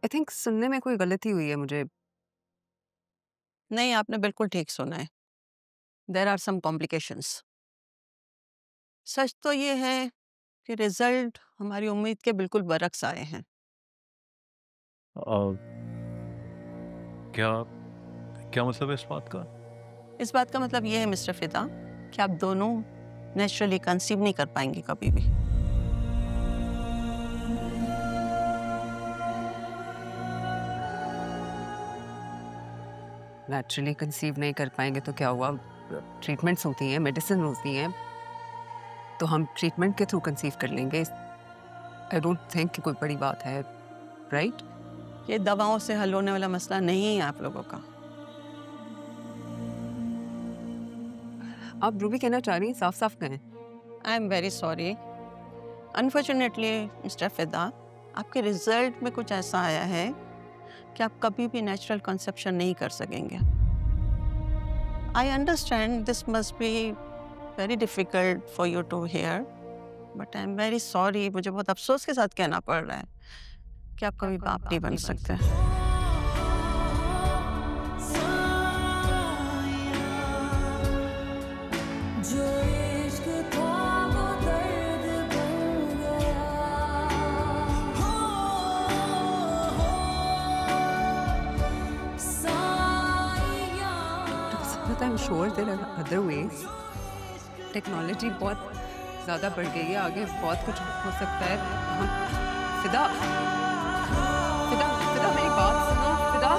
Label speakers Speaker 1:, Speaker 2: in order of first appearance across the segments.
Speaker 1: I think सुनने में कोई गलती हुई है मुझे।
Speaker 2: नहीं, आपने बिल्कुल ठीक सुना है। There are some complications. Such तो ये है कि रिजल्ट हमारी उम्मीद के बिल्कुल बरक्स आए हैं।
Speaker 3: अ, क्या क्या मतलब है इस बात का?
Speaker 2: इस बात का मतलब ये है मिस्टर फिदा कि आप दोनों नेचुरली कंसीव नहीं कर पाएंगे कभी भी।
Speaker 1: नेचुरली कंसीव नहीं कर पाएंगे तो क्या हुआ? ट्रीटमेंट्स होती हैं, मेडिसिन होती हैं, तो हम ट्रीटमेंट के थ्रू कंसीव कर लेंगे। आई डोंट थिंक कि कोई बड़ी बात है, राइट?
Speaker 2: ये दवाओं से हल होने वाला मसला नहीं है आप लोगों का।
Speaker 1: आप जो भी कहना चाह रही हैं साफ साफ कहें।
Speaker 2: आई am very sorry. Unfortunately mister फिदा, आपके रिजल्ट में कुछ ऐसा आया है कि आप कभी भी नेचुरल कंसेप्शन नहीं कर सकेंगे। I understand this must be very difficult for you to hear, but I am very sorry. मुझे बहुत अफसोस के साथ कहना पड़ रहा है कि आप कभी बाप नहीं बन सकते।
Speaker 4: जो इश्क था वो दर्द बन गया। हो साया।
Speaker 1: But I'm sure there are other ways. Technology बहुत ज़्यादा बढ़ गई है, आगे बहुत कुछ हो सकता है। हम फिदा फिदा फिदा मेरी बात सुनो फिदा।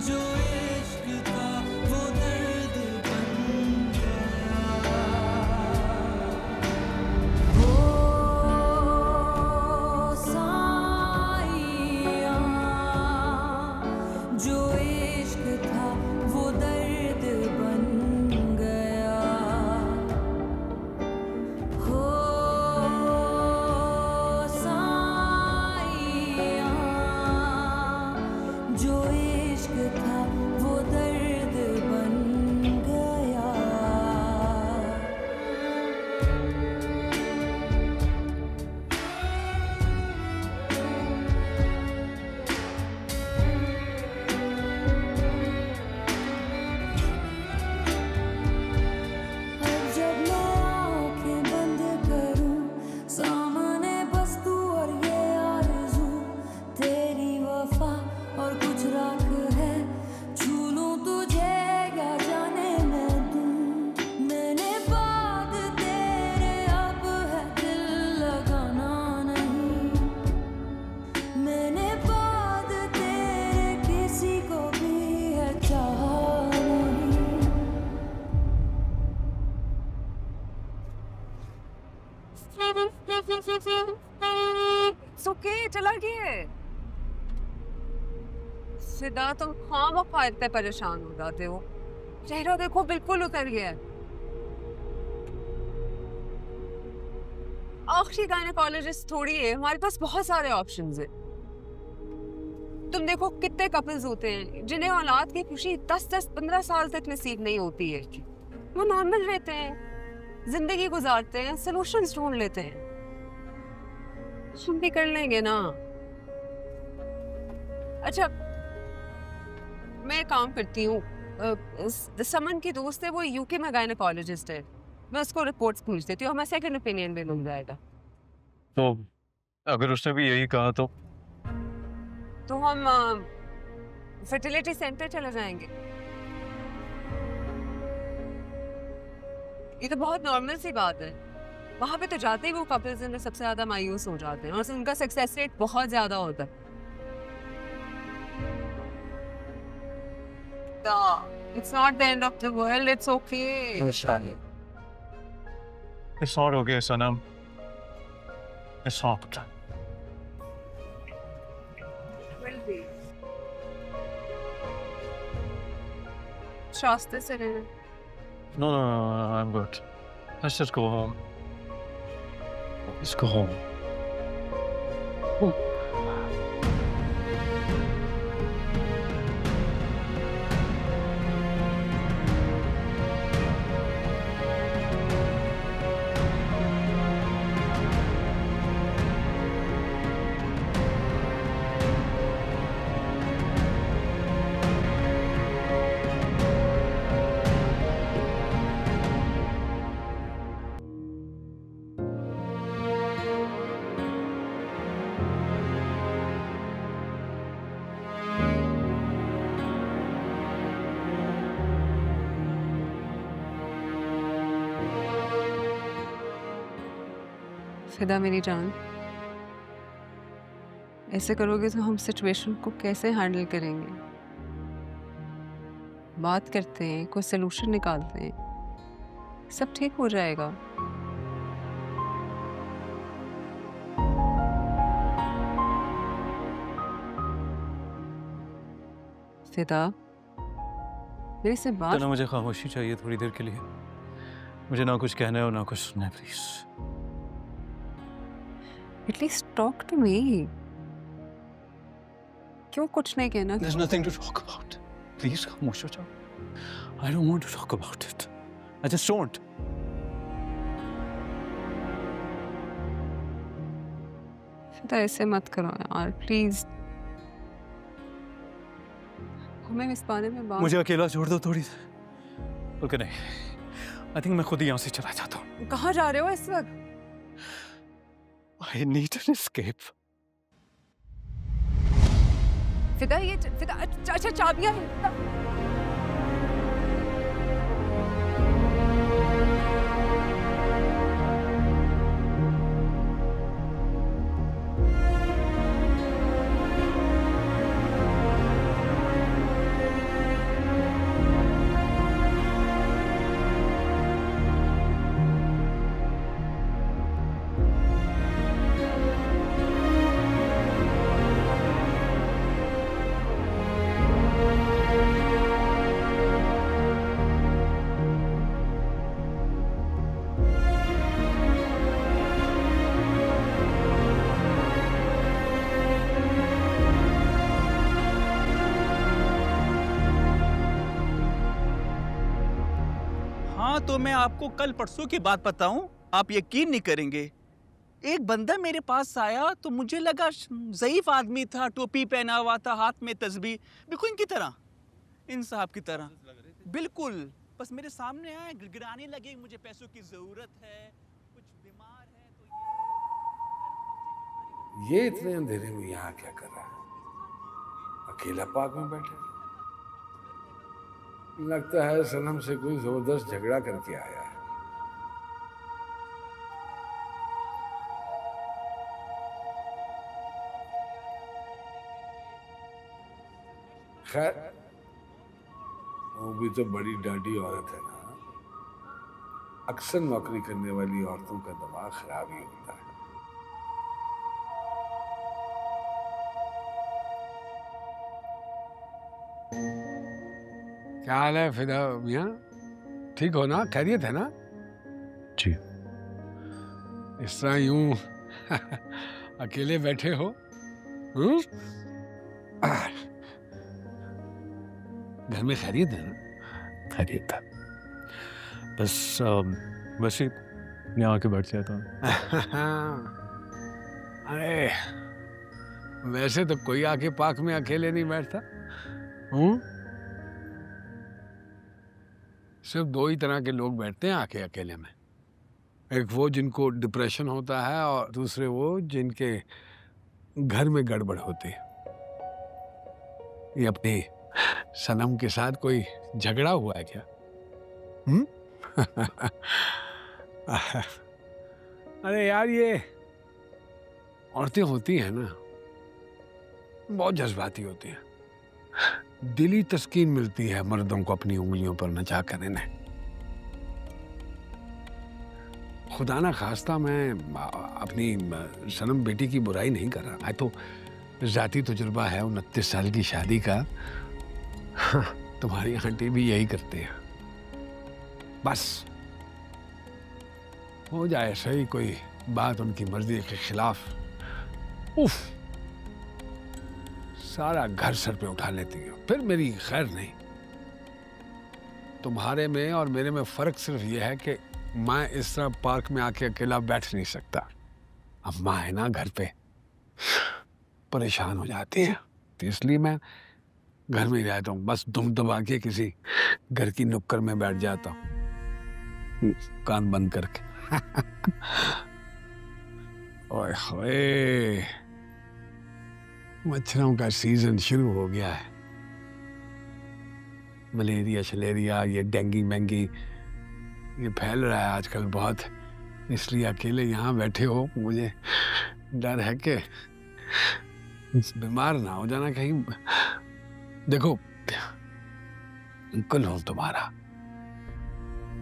Speaker 4: जो इश्क था वो दर्द बन गया। हो साया। जो इश्क था वो दर्द बन गया। हो साया। जो इश्क था वो दर्द बन गया। अब जब मैं आँखें बंद करूँ, सामने बस तू और ये आरज़ू, तेरी वफ़ा और कुछ राख है, छू लूँ तुझे या जाने मैं दूँ। मैंने बाद तेरे अब है दिल लगाना नहीं, मैंने बाद तेरे किसी को भी है चाहा नहीं।
Speaker 1: ओके चला गया। फिदा तुम खामखा इतने परेशान हो जाते हो। चेहरा देखो बिल्कुल उतर गया है। आखिरी गायनेकोलॉजिस्ट थोड़ी है, हमारे पास बहुत सारे ऑप्शंस हैं। तुम देखो कितने कपल्स होते हैं जिन्हें औलाद की खुशी 10-15 साल तक नसीब नहीं होती है। वो नॉर्मल रहते हैं, जिंदगी गुजारते हैं, सॉल्यूशंस ढूंढ लेते हैं। हम भी कर लेंगे ना। अच्छा मैं काम करती हूँ, समन की दोस्त है, वो यूके में गायनेकोलॉजिस्ट है। मैं उसको रिपोर्ट्स पूछ देती हूँ, हमें सेकंड ओपिनियन भी मिल जाएगा।
Speaker 3: तो अगर उसने भी यही कहा
Speaker 1: तो हम फर्टिलिटी सेंटर चले जाएंगे। ये तो बहुत नॉर्मल सी बात है। वहां पे तो जाते ही वो कपल्स में सबसे ज्यादा मायूस हो जाते हैं और उनका सक्सेस रेट बहुत ज्यादा होता है। It's not the end of the world, it's okay.
Speaker 3: It's not okay Sanam, it's not.
Speaker 1: Will be. Trust this in it.
Speaker 3: No, I'm good. Let's just go home. Let's go home.
Speaker 1: फिदा मेरी जान, ऐसे करोगे तो हम situation को कैसे handle करेंगे? बात करते हैं, कोई सलूशन निकालते हैं, सब ठीक हो जाएगा। फिदा, मेरे से बात।
Speaker 3: तो ना मुझे खामोशी चाहिए थोड़ी देर के लिए। मुझे ना कुछ कहना है और ना कुछ सुनना है, please.
Speaker 1: At least talk to me. क्यों कुछ नहीं कहना?
Speaker 3: There's nothing to talk about. Please खामोश हो जाओ। I don't want to talk about it. I just don't.
Speaker 1: फिदा ऐसे मत करो यार, प्लीज। हमें इस बारे में बात।
Speaker 3: मुझे अकेला छोड़ दो थोड़ी देर। बल्कि नहीं, I think मैं खुद ही यहाँ से चला जाता हूँ।
Speaker 1: कहाँ जा रहे हो इस वक्त?
Speaker 3: I need an escape.
Speaker 1: फिदा ये फिदा, अच्छा चाबियां हैं।
Speaker 5: तो मैं आपको कल परसों की बात बताऊं, आप यकीन नहीं करेंगे। एक बंदा मेरे पास आया तो मुझे लगा ज़ईफ आदमी था, टोपी पहना हुआ था, हाथ में तस्बीह, बिल्कुल इनकी तरह, इन साहब की तरह बिल्कुल। बस मेरे सामने आया, गिड़गिड़ाने लगे, मुझे पैसों की ज़रूरत है, कुछ बीमार है। तो
Speaker 6: ये इतने अंधेरे में यहाँ क्या कर रहा है? अकेला पार्क में बैठे। लगता है सनम से कोई जबरदस्त झगड़ा करके आया है। खैर, वो भी तो बड़ी डांडी औरत है ना। अक्सर नौकरी करने वाली औरतों का दिमाग खराब ही होता है। क्या हाल है फिदा मियां? ठीक हो ना? खैरियत है ना?
Speaker 3: जी।
Speaker 6: इस तरह यूं अकेले बैठे हो? घर में खैरियत है ना?
Speaker 3: खैरियत है, बस वैसे यहाँ आके बैठ जाता हूँ।
Speaker 6: अरे वैसे तो कोई आके पार्क में अकेले नहीं बैठता। सिर्फ दो ही तरह के लोग बैठते हैं आके अकेले में। एक वो जिनको डिप्रेशन होता है और दूसरे वो जिनके घर में गड़बड़ होती है। ये अपनी सनम के साथ कोई झगड़ा हुआ है क्या? अरे यार, ये औरतें होती हैं ना, बहुत जज्बाती होती हैं। दिली तस्कीन मिलती है मर्दों को अपनी उंगलियों पर नचा कर इन्हें। खुदा ना खास्ता मैं अपनी सनम बेटी की बुराई नहीं कर रहा। मैं तो जाती तजुर्बा है 29 साल की शादी का। तुम्हारी आंटी भी यही करते हैं। बस हो जाए सही कोई बात उनकी मर्जी के खिलाफ, उफ, सारा घर सर पे उठा लेती है। फिर मेरी खैर नहीं। तुम्हारे में और मेरे में फर्क सिर्फ यह है कि मैं इस तरह पार्क में आके अकेला बैठ नहीं सकता। अब माँ है ना घर पे, परेशान हो जाती है, तो इसलिए मैं घर में ही रहता हूँ। बस दुम दबा के किसी घर की नुक्कड़ में बैठ जाता हूँ, कान बंद करके। ओए होए, मच्छरों का सीजन शुरू हो गया है। मलेरिया शलेरिया, ये डेंगी मैंगी, ये फैल रहा है आजकल बहुत। इसलिए अकेले यहाँ बैठे हो। मुझे डर है कि बीमार ना हो जाना कहीं। देखो, अंकल हूं तुम्हारा।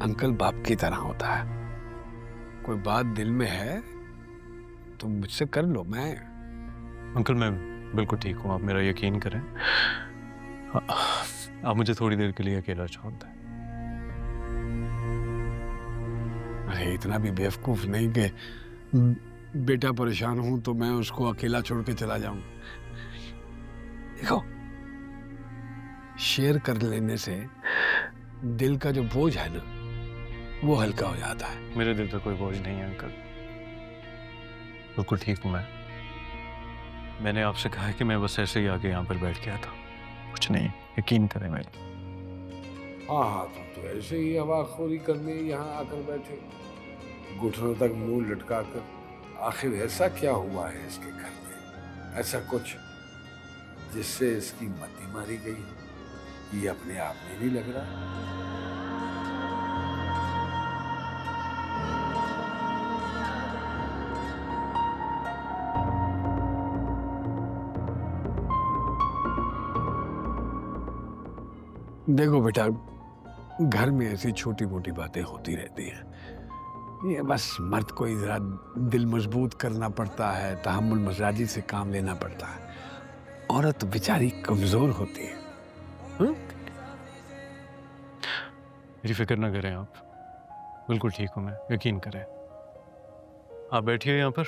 Speaker 6: अंकल बाप की तरह होता है। कोई बात दिल में है तो मुझसे कर लो। मैं
Speaker 3: अंकल मैं बिल्कुल ठीक हूँ, आप मेरा यकीन करें। आप मुझे थोड़ी देर के लिए अकेला छोड़ दें।
Speaker 6: अरे इतना भी बेवकूफ नहीं कि बेटा परेशान हूं तो मैं उसको अकेला छोड़ के चला जाऊं। देखो, शेयर कर लेने से दिल का जो बोझ है ना, वो हल्का हो जाता है।
Speaker 3: मेरे दिल पे कोई बोझ नहीं है अंकल, बिल्कुल ठीक हूँ मैं। मैंने आपसे कहा है कि मैं बस ऐसे ही आके यहाँ पर बैठ गया था, कुछ नहीं, यकीन करें मेरे।
Speaker 6: हाँ, तुम तो ऐसे ही हवाखोरी करने यहाँ आकर बैठे, घुटनों तक मुंह लटका कर। आखिर ऐसा क्या हुआ है इसके घर में, ऐसा कुछ जिससे इसकी मति मारी गई? ये अपने आप में नहीं लग रहा। देखो बेटा, घर में ऐसी छोटी मोटी बातें होती रहती हैं। ये बस मर्द को जरा दिल मजबूत करना पड़ता है, तहम्मुल मजाजी से काम लेना पड़ता है। औरत तो बेचारी कमजोर होती है।
Speaker 3: मेरी फिक्र ना करें आप, बिल्कुल ठीक हूँ मैं, यकीन करें। आप बैठिए यहाँ पर,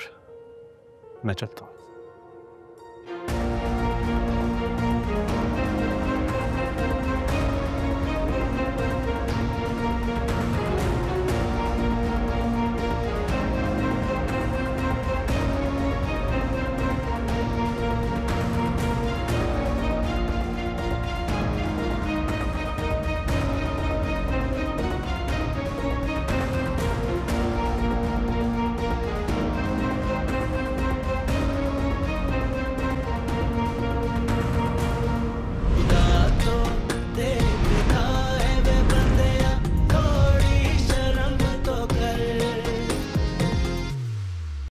Speaker 3: मैं चलता हूँ।